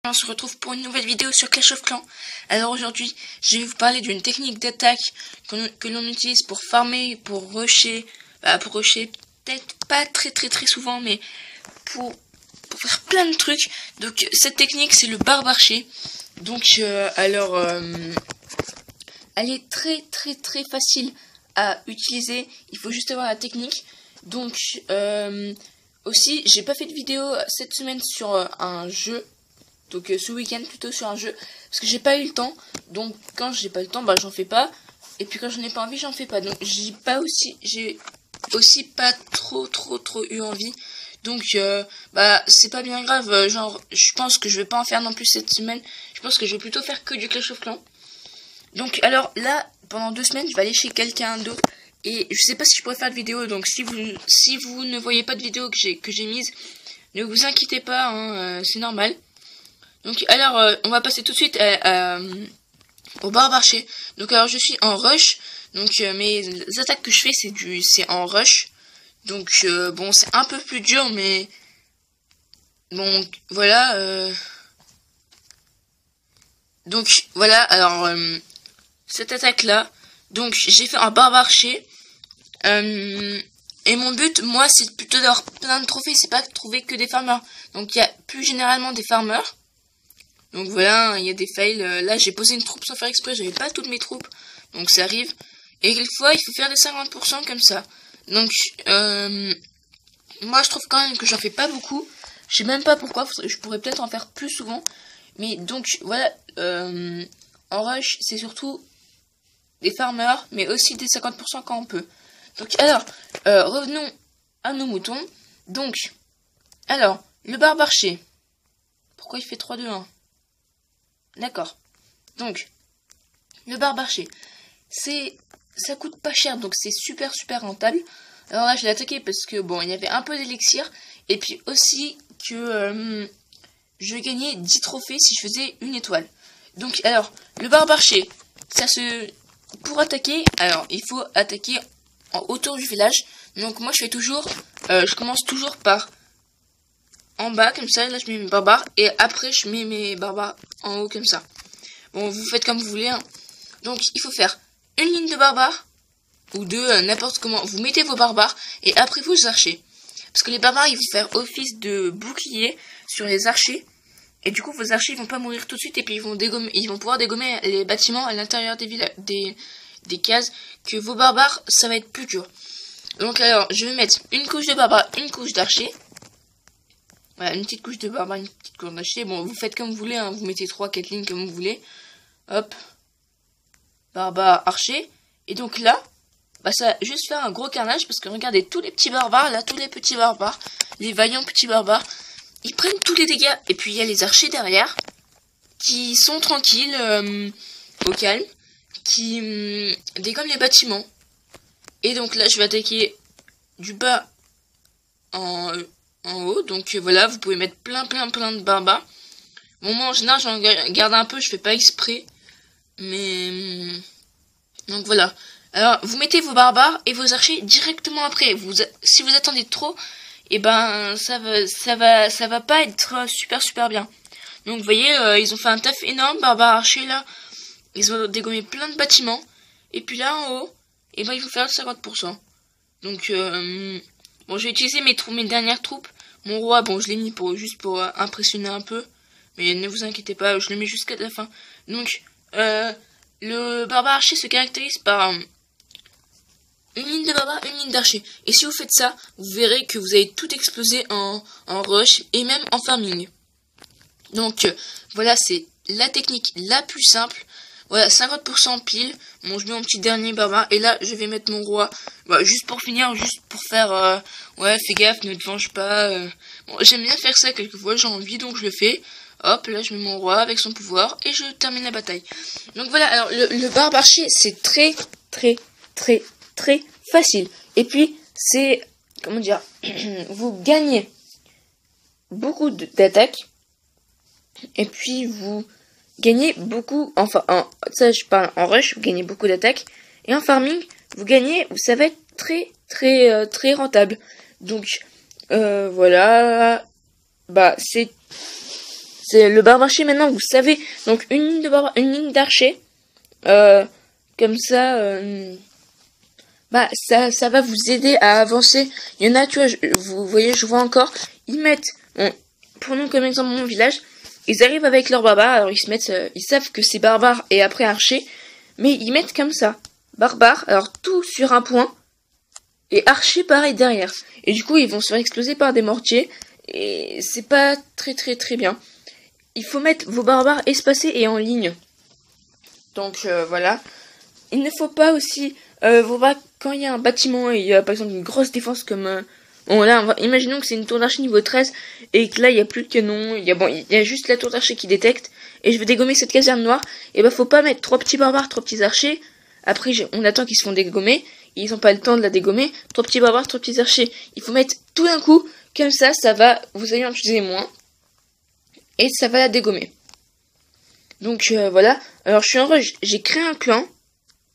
On se retrouve pour une nouvelle vidéo sur Clash of Clans. Alors aujourd'hui, je vais vous parler d'une technique d'attaque que l'on utilise pour farmer, pour rusher, peut-être pas très souvent, mais pour faire plein de trucs. Donc cette technique, c'est le barbarché. Donc elle est très facile à utiliser. Il faut juste avoir la technique. Donc aussi, j'ai pas fait de vidéo cette semaine sur un jeu. Donc ce week-end plutôt sur un jeu, parce que j'ai pas eu le temps. Donc quand j'ai pas le temps, bah j'en fais pas. Et puis quand j'en ai pas envie, j'en fais pas. Donc j'ai aussi pas trop eu envie. Donc bah c'est pas bien grave. Genre je pense que je vais pas en faire non plus cette semaine. Je pense que je vais plutôt faire que du Clash of Clans. Donc alors là, pendant 2 semaines, je vais aller chez quelqu'un d'autre. Et je sais pas si je pourrais faire de vidéo. Donc si vous ne voyez pas de vidéo que j'ai mise, ne vous inquiétez pas, hein, c'est normal. Donc alors on va passer tout de suite au barbarché. Donc alors je suis en rush. Donc mes attaques que je fais c'est en rush. Donc bon c'est un peu plus dur, mais bon voilà. Donc voilà, alors cette attaque là. Donc j'ai fait un barbarché. Et mon but, moi, c'est plutôt d'avoir plein de trophées. C'est pas de trouver que des farmers. Donc il y a plus généralement des farmers. Donc voilà, il y a des fails. Là, j'ai posé une troupe sans faire exprès. J'avais pas toutes mes troupes. Donc ça arrive. Et quelquefois, il faut faire des 50% comme ça. Donc, moi, je trouve quand même que j'en fais pas beaucoup. Je sais même pas pourquoi. Je pourrais peut-être en faire plus souvent. Mais donc, voilà. En rush, c'est surtout des farmers. Mais aussi des 50% quand on peut. Donc, alors, revenons à nos moutons. Donc, alors, le barbarché. Pourquoi il fait 3-2-1 ? D'accord. Donc, le barbarché, ça coûte pas cher, donc c'est super rentable. Alors là, je l'ai attaqué parce que bon, il y avait un peu d'élixir, et puis aussi que je gagnais 10 trophées si je faisais une étoile. Donc, alors, le barbarché, pour attaquer, alors il faut attaquer autour du village. Donc moi, je commence toujours par en bas comme ça, là je mets mes barbares et après je mets mes barbares en haut comme ça. Bon, vous faites comme vous voulez, hein. Donc il faut faire une ligne de barbares ou deux, n'importe comment. Vous mettez vos barbares et après vos archers. Parce que les barbares, ils vont faire office de bouclier sur les archers. Et du coup, vos archers, ils vont pas mourir tout de suite et puis ils vont pouvoir dégommer les bâtiments à l'intérieur des cases, que vos barbares, ça va être plus dur. Donc alors, je vais mettre une couche de barbares, une couche d'archers. Voilà, une petite couche de barbares, une petite couche d'archers. Bon, vous faites comme vous voulez, hein. Vous mettez 3-4 lignes comme vous voulez. Hop. Barbare, archer. Et donc là, bah ça va juste faire un gros carnage. Parce que regardez, tous les petits barbares, là, tous les petits barbares, les vaillants petits barbares, ils prennent tous les dégâts. Et puis il y a les archers derrière, qui sont tranquilles, au calme, qui dégomment les bâtiments. Et donc là, je vais attaquer du bas en haut. Donc voilà, vous pouvez mettre plein de barbares. Bon, moi en général, j'en garde un peu, je fais pas exprès. Mais donc voilà. Alors, vous mettez vos barbares et vos archers directement après. Si vous attendez trop, et ben ça va pas être super bien. Donc vous voyez, ils ont fait un taf énorme, barbares archers là. Ils ont dégommé plein de bâtiments. Et puis là en haut, et ben il faut faire 50%. Donc bon, je vais utiliser mes dernières troupes. Mon roi, bon, je l'ai mis juste pour impressionner un peu. Mais ne vous inquiétez pas, je le mets jusqu'à la fin. Donc le barbare archer se caractérise par une ligne de barbare, une ligne d'archer. Et si vous faites ça, vous verrez que vous allez tout exploser en rush et même en farming. Donc voilà, c'est la technique la plus simple. Voilà, 50% pile. Bon, je mets mon petit dernier barbare. Et là, je vais mettre mon roi. Voilà, juste pour finir, juste pour faire... ouais, fais gaffe, ne te venge pas. Bon, j'aime bien faire ça quelquefois, j'ai envie, donc je le fais. Hop, là, je mets mon roi avec son pouvoir. Et je termine la bataille. Donc voilà, alors le barbarché, c'est très facile. Et puis, c'est... Comment dire, vous gagnez beaucoup d'attaques. Et puis, vous gagnez beaucoup, enfin, ça je parle en rush, vous gagnez beaucoup d'attaques. Et en farming, ça va être très rentable. Donc, voilà, bah, c'est C'est le barbe archer maintenant, vous savez. Donc une ligne de barbe, une ligne d'archer. Comme ça, bah ça va vous aider à avancer. Il y en a, tu vois, vous voyez, je vois encore, ils mettent, prenons comme exemple mon village, ils arrivent avec leur barbare, alors ils se mettent, ils savent que c'est barbare et après archer, mais ils mettent comme ça, barbare, alors tout sur un point, et archer pareil derrière. Et du coup, ils vont se faire exploser par des mortiers, et c'est pas très bien. Il faut mettre vos barbares espacés et en ligne. Donc voilà. Il ne faut pas aussi quand il y a un bâtiment et il y a par exemple une grosse défense comme bon là imaginons que c'est une tour d'archer niveau 13 et que là il y a plus de canon, il y a juste la tour d'archer qui détecte et je veux dégommer cette caserne noire, et bah faut pas mettre 3 petits barbares, 3 petits archers. Après on attend qu'ils se font dégommer, ils ont pas le temps de la dégommer, 3 petits barbares, 3 petits archers. Il faut mettre tout d'un coup, comme ça va, vous allez en utiliser moins et ça va la dégommer. Donc voilà, alors je suis en rush, j'ai créé un clan,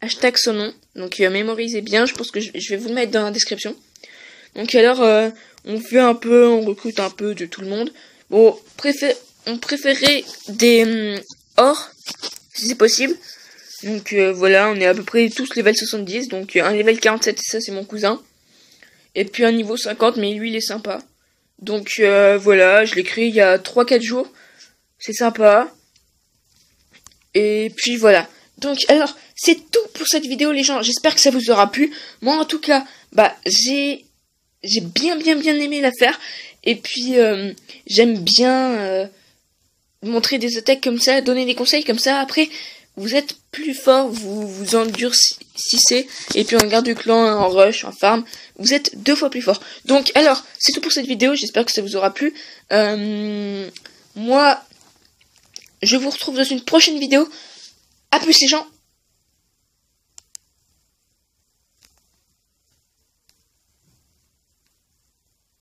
hashtag son nom, donc mémorisez bien, je pense que je vais vous le mettre dans la description. Donc alors, on recrute un peu de tout le monde. Bon, on préférait des or, si c'est possible. Donc voilà, on est à peu près tous level 70, donc un level 47, ça c'est mon cousin. Et puis un niveau 50, mais lui il est sympa. Donc voilà, je l'ai créé il y a 3-4 jours, c'est sympa. Et puis voilà. Donc alors, c'est tout pour cette vidéo les gens, j'espère que ça vous aura plu. Moi en tout cas, bah j'ai bien aimé la faire. Et puis j'aime bien montrer des attaques comme ça, donner des conseils comme ça. Après, vous êtes plus fort, vous endurcissez. Et puis en garde du clan, en rush, en farm, vous êtes 2 fois plus fort. Donc alors, c'est tout pour cette vidéo, j'espère que ça vous aura plu. Moi, je vous retrouve dans une prochaine vidéo. A plus les gens.